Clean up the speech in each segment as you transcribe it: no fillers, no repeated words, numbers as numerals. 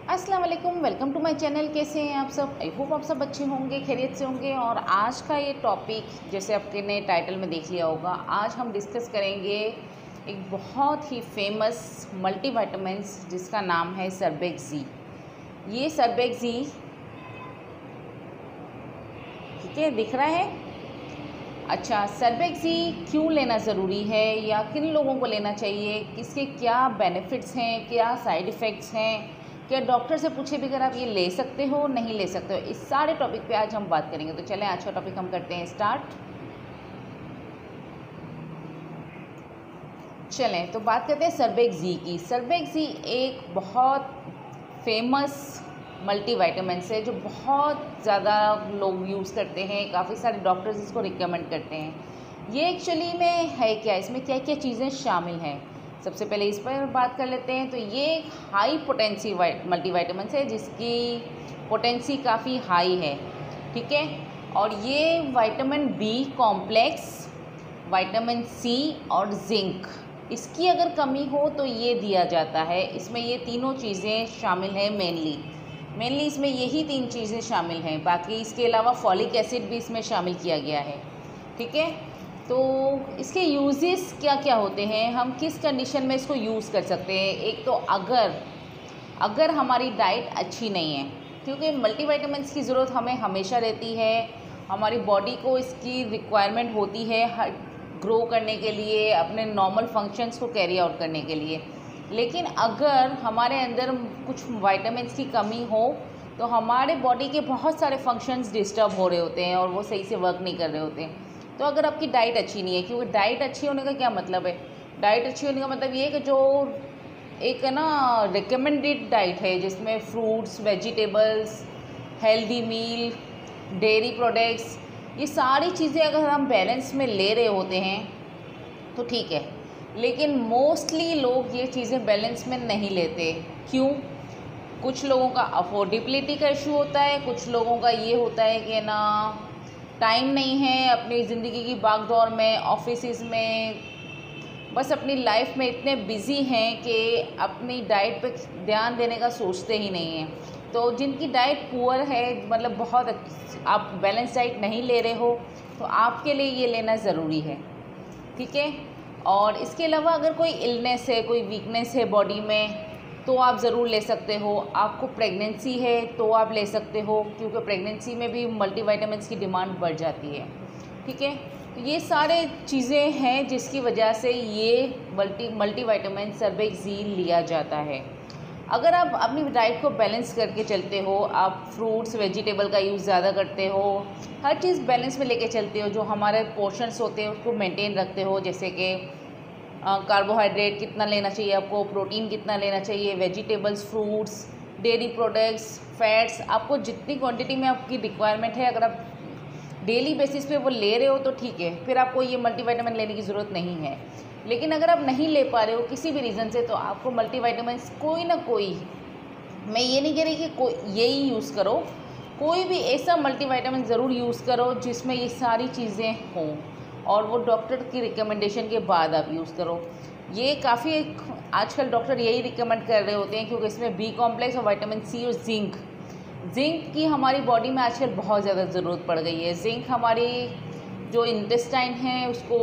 अस्सलाम वालेकुम, welcome to my channel. कैसे हैं आप सब? आई होप आप सब अच्छे होंगे, खैरियत से होंगे। और आज का ये टॉपिक जैसे आपने टाइटल में देख लिया होगा, आज हम डिस्कस करेंगे एक बहुत ही फेमस मल्टीविटामिन्स जिसका नाम है सर्बेक्सी। ये सर्बेक्सी ठीक है, दिख रहा है? अच्छा, सर्बेक्सी क्यों लेना ज़रूरी है या किन लोगों को लेना चाहिए, इसके क्या बेनिफिट्स हैं, क्या साइड इफ़ेक्ट्स हैं, क्या डॉक्टर से पूछे बगैर आप ये ले सकते हो, नहीं ले सकते हो, इस सारे टॉपिक पे आज हम बात करेंगे। तो चलें आज का टॉपिक हम करते हैं स्टार्ट। चलें तो बात करते हैं सर्बेक्सी की। सर्बेक्सी एक बहुत फेमस मल्टीविटामिन है जो बहुत ज़्यादा लोग यूज़ करते हैं, काफ़ी सारे डॉक्टर्स इसको रिकमेंड करते हैं। ये एक्चुअली में है क्या, इसमें क्या क्या चीज़ें शामिल हैं, सबसे पहले इस पर बात कर लेते हैं। तो ये एक हाई पोटेंसी मल्टीविटामिन है जिसकी पोटेंसी काफ़ी हाई है, ठीक है। और ये vitamin B complex, vitamin C और जिंक, इसकी अगर कमी हो तो ये दिया जाता है। इसमें ये तीनों चीज़ें शामिल हैं, मेनली इसमें यही तीन चीज़ें शामिल हैं। बाकी इसके अलावा फॉलिक एसिड भी इसमें शामिल किया गया है, ठीक है। तो इसके यूजेस क्या क्या होते हैं, हम किस कंडीशन में इसको यूज़ कर सकते हैं। एक तो अगर हमारी डाइट अच्छी नहीं है, क्योंकि मल्टीविटामिन्स की ज़रूरत हमें हमेशा रहती है, हमारी बॉडी को इसकी रिक्वायरमेंट होती है ग्रो करने के लिए, अपने नॉर्मल फंक्शंस को कैरी आउट करने के लिए। लेकिन अगर हमारे अंदर कुछ विटामिन्स की कमी हो तो हमारे बॉडी के बहुत सारे फंक्शंस डिस्टर्ब हो रहे होते हैं और वो सही से वर्क नहीं कर रहे होते हैं। तो अगर आपकी डाइट अच्छी नहीं है, क्योंकि डाइट अच्छी होने का क्या मतलब है, डाइट अच्छी होने का मतलब ये है कि जो एक है ना रिकमेंडेड डाइट है जिसमें fruits, vegetables, healthy meal, dairy products, ये सारी चीज़ें अगर हम बैलेंस में ले रहे होते हैं तो ठीक है। लेकिन मोस्टली लोग ये चीज़ें बैलेंस में नहीं लेते। क्यों? कुछ लोगों का अफोर्डेबिलिटी का इशू होता है, कुछ लोगों का ये होता है कि ना टाइम नहीं है, अपनी ज़िंदगी की भागदौड़ में, ऑफिस में, बस अपनी लाइफ में इतने बिज़ी हैं कि अपनी डाइट पे ध्यान देने का सोचते ही नहीं हैं। तो जिनकी डाइट पुअर है, मतलब बहुत आप बैलेंस डाइट नहीं ले रहे हो, तो आपके लिए ये लेना ज़रूरी है, ठीक है। और इसके अलावा अगर कोई इलनेस है, कोई वीकनेस है बॉडी में, तो आप ज़रूर ले सकते हो। आपको प्रेगनेंसी है तो आप ले सकते हो, क्योंकि प्रेगनेंसी में भी मल्टीविटामिन्स की डिमांड बढ़ जाती है, ठीक है। तो ये सारे चीज़ें हैं जिसकी वजह से ये मल्टीविटामिन सर्बेक्सी लिया जाता है। अगर आप अपनी डाइट को बैलेंस करके चलते हो, आप फ्रूट्स वेजिटेबल का यूज़ ज़्यादा करते हो, हर चीज़ बैलेंस में लेके चलते हो, जो हमारे पोर्शंस होते हैं उसको मेंटेन रखते हो, जैसे कि कार्बोहाइड्रेट कितना लेना चाहिए आपको, प्रोटीन कितना लेना चाहिए, vegetables, fruits, dairy products, fats, आपको जितनी क्वांटिटी में आपकी रिक्वायरमेंट है अगर आप डेली बेसिस पे वो ले रहे हो तो ठीक है, फिर आपको ये मल्टीविटामिन लेने की ज़रूरत नहीं है। लेकिन अगर आप नहीं ले पा रहे हो किसी भी रीज़न से, तो आपको मल्टीविटामिन्स कोई ना कोई, मैं ये नहीं कह रही कि कोई यही यूज़ करो, कोई भी ऐसा मल्टीविटामिन ज़रूर यूज़ करो जिसमें ये सारी चीज़ें हों, और वो डॉक्टर की रिकमेंडेशन के बाद आप यूज़ करो। ये काफ़ी आजकल डॉक्टर यही रिकमेंड कर रहे होते हैं, क्योंकि इसमें बी कॉम्प्लेक्स और विटामिन सी और जिंक की हमारी बॉडी में आजकल बहुत ज़्यादा ज़रूरत पड़ गई है। जिंक हमारी जो इंटेस्टाइन है उसको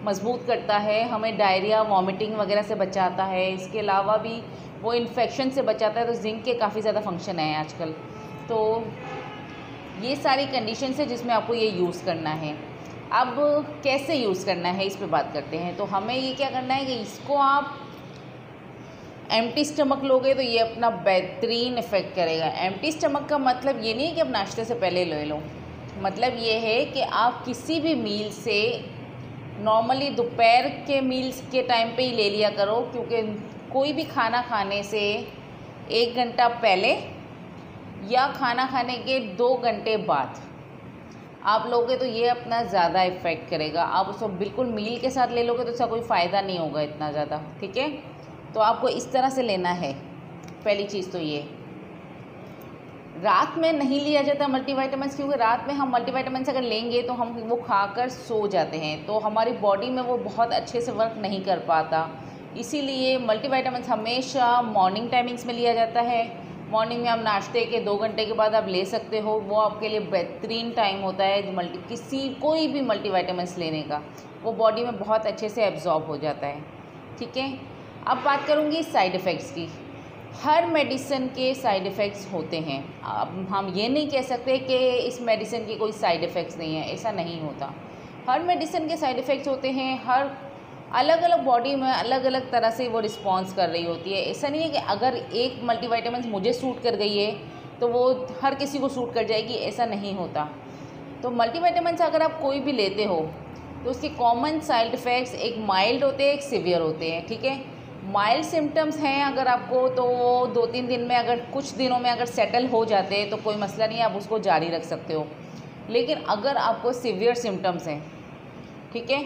मजबूत करता है, हमें डायरिया, वॉमिटिंग वगैरह से बचाता है, इसके अलावा भी वो इन्फेक्शन से बचाता है। तो जिंक के काफ़ी ज़्यादा फंक्शन है आजकल। तो ये सारी कंडीशन है जिसमें आपको ये यूज़ करना है। अब कैसे यूज़ करना है इस पर बात करते हैं। तो हमें ये क्या करना है कि इसको आप एम्प्टी स्टमक लोगे तो ये अपना बेहतरीन इफ़ेक्ट करेगा। एम्प्टी स्टमक का मतलब ये नहीं है कि आप नाश्ते से पहले ले लो, मतलब ये है कि आप किसी भी मील से, नॉर्मली दोपहर के मील्स के टाइम पे ही ले लिया करो, क्योंकि कोई भी खाना खाने से 1 घंटा पहले या खाना खाने के 2 घंटे बाद आप लोगे तो ये अपना ज़्यादा इफ़ेक्ट करेगा। आप उसको बिल्कुल मील के साथ ले लोगे तो उसका कोई फ़ायदा नहीं होगा इतना ज़्यादा, ठीक है। तो आपको इस तरह से लेना है। पहली चीज़ तो ये, रात में नहीं लिया जाता मल्टीविटामिन्स, क्योंकि रात में हम मल्टीविटामिन्स अगर लेंगे तो हम वो खाकर सो जाते हैं, तो हमारी बॉडी में वो बहुत अच्छे से वर्क नहीं कर पाता। इसीलिए मल्टीविटामिन्स हमेशा मॉर्निंग टाइमिंग्स में लिया जाता है, मॉर्निंग में आप नाश्ते के 2 घंटे के बाद आप ले सकते हो, वो आपके लिए बेहतरीन टाइम होता है कोई भी मल्टीविटामिन्स लेने का, वो बॉडी में बहुत अच्छे से एब्जॉर्ब हो जाता है। ठीक है, अब बात करूँगी साइड इफ़ेक्ट्स की। हर मेडिसिन के साइड इफ़ेक्ट्स होते हैं। अब हम ये नहीं कह सकते कि इस मेडिसिन के कोई साइड इफ़ेक्ट्स नहीं है, ऐसा नहीं होता। हर मेडिसिन के साइड इफ़ेक्ट्स होते हैं, हर अलग अलग बॉडी में अलग अलग तरह से वो रिस्पॉन्स कर रही होती है। ऐसा नहीं है कि अगर एक मल्टीविटामिन मुझे सूट कर गई है तो वो हर किसी को सूट कर जाएगी, ऐसा नहीं होता। तो मल्टीविटामिन अगर आप कोई भी लेते हो तो उसके कॉमन साइड इफ़ेक्ट्स एक माइल्ड होते हैं, एक सीवियर होते हैं। ठीक है, माइल्ड सिम्टम्स हैं अगर आपको, तो 2-3 दिन में, अगर कुछ दिनों में अगर सेटल हो जाते हैं तो कोई मसला नहीं है, आप उसको जारी रख सकते हो। लेकिन अगर आपको सीवियर सिम्टम्स हैं, ठीक है,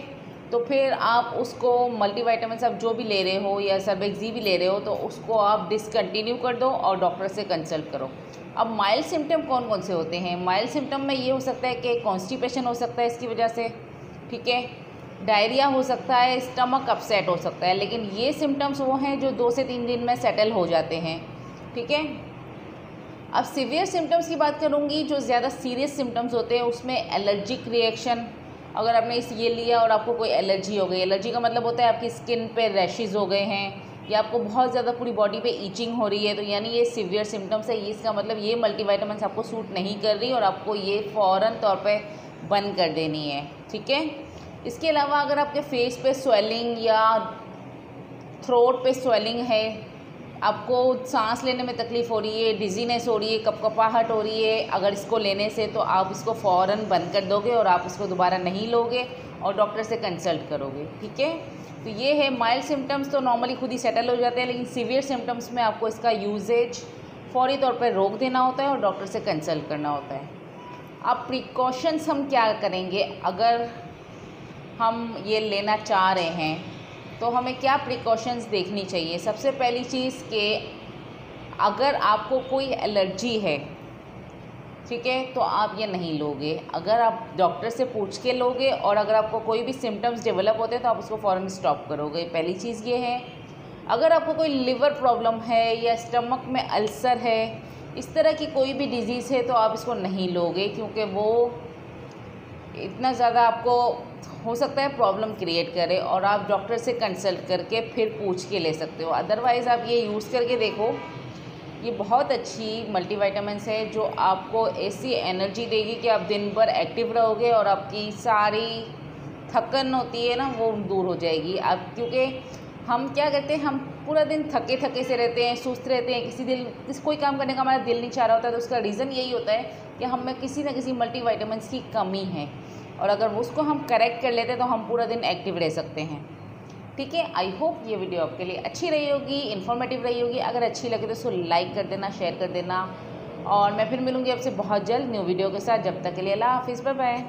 तो फिर आप उसको मल्टीविटामिन आप जो भी ले रहे हो या सर्बेक्सी भी ले रहे हो तो उसको आप डिसकंटिन्यू कर दो और डॉक्टर से कंसल्ट करो। अब माइल्ड सिम्टम कौन कौन से होते हैं? माइल्ड सिम्टम में ये हो सकता है कि कॉन्स्टिपेशन हो सकता है इसकी वजह से, ठीक है, डायरिया हो सकता है, स्टमक अपसेट हो सकता है। लेकिन ये सिम्टम्स वो हैं जो 2 से 3 दिन में सेटल हो जाते हैं। ठीक है, अब सीवियर सिम्टम्स की बात करूँगी, जो ज़्यादा सीरियस सिम्टम्स होते हैं उसमें एलर्जिक रिएक्शन, अगर आपने ये लिया और आपको कोई एलर्जी हो गई, एलर्जी का मतलब होता है आपकी स्किन पे रैशेज़ हो गए हैं या आपको बहुत ज़्यादा पूरी बॉडी पे ईचिंग हो रही है, तो यानी ये सीवियर सिम्टम्स है। इसका मतलब ये मल्टीविटामिन आपको सूट नहीं कर रही और आपको ये फ़ौरन तौर पे बंद कर देनी है। ठीक है, इसके अलावा अगर आपके फेस पे स्वेलिंग या थ्रोट पे स्वेलिंग है, आपको सांस लेने में तकलीफ़ हो रही है, डिजीनेस हो रही है, कपकपाहट हो रही है, अगर इसको लेने से, तो आप इसको फ़ौरन बंद कर दोगे और आप इसको दोबारा नहीं लोगे और डॉक्टर से कंसल्ट करोगे। ठीक है, तो ये है माइल्ड सिम्टम्स तो नॉर्मली खुद ही सेटल हो जाते हैं, लेकिन सीवियर सिम्टम्स में आपको इसका यूजेज फौरी तौर पर रोक देना होता है और डॉक्टर से कंसल्ट करना होता है। अब प्रिकॉशंस हम क्या करेंगे अगर हम ये लेना चाह रहे हैं, तो हमें क्या प्रिकॉशंस देखनी चाहिए? सबसे पहली चीज़ कि अगर आपको कोई एलर्जी है, ठीक है, तो आप ये नहीं लोगे। अगर आप डॉक्टर से पूछ के लोगे और अगर आपको कोई भी सिम्टम्स डेवलप होते हैं तो आप उसको फ़ौरन स्टॉप करोगे। पहली चीज़ ये है। अगर आपको कोई लिवर प्रॉब्लम है या स्टमक में अल्सर है, इस तरह की कोई भी डिज़ीज़ है, तो आप इसको नहीं लोगे, क्योंकि वो इतना ज़्यादा आपको हो सकता है प्रॉब्लम क्रिएट करे और आप डॉक्टर से कंसल्ट करके फिर पूछ के ले सकते हो। अदरवाइज़ आप ये यूज़ करके देखो, ये बहुत अच्छी मल्टीविटामिन्स है जो आपको ऐसी एनर्जी देगी कि आप दिन भर एक्टिव रहोगे और आपकी सारी थकन होती है ना, वो दूर हो जाएगी। अब क्योंकि हम क्या करते हैं, हम पूरा दिन थके थके से रहते हैं, सुस्त रहते हैं, कोई काम करने का हमारा दिल नहीं चाह रहा होता, तो उसका रीज़न यही होता है कि हम में किसी न किसी मल्टीविटामिन्स की कमी है और अगर उसको हम करेक्ट कर लेते हैं तो हम पूरा दिन एक्टिव रह सकते हैं। ठीक है, आई होप ये वीडियो आपके लिए अच्छी रही होगी, इन्फॉर्मेटिव रही होगी। अगर अच्छी लगे तो उसको लाइक कर देना, शेयर कर देना और मैं फिर मिलूँगी आपसे बहुत जल्द न्यू वीडियो के साथ। जब तक के लिए अल्लाह हाफिज़, बाय बाय।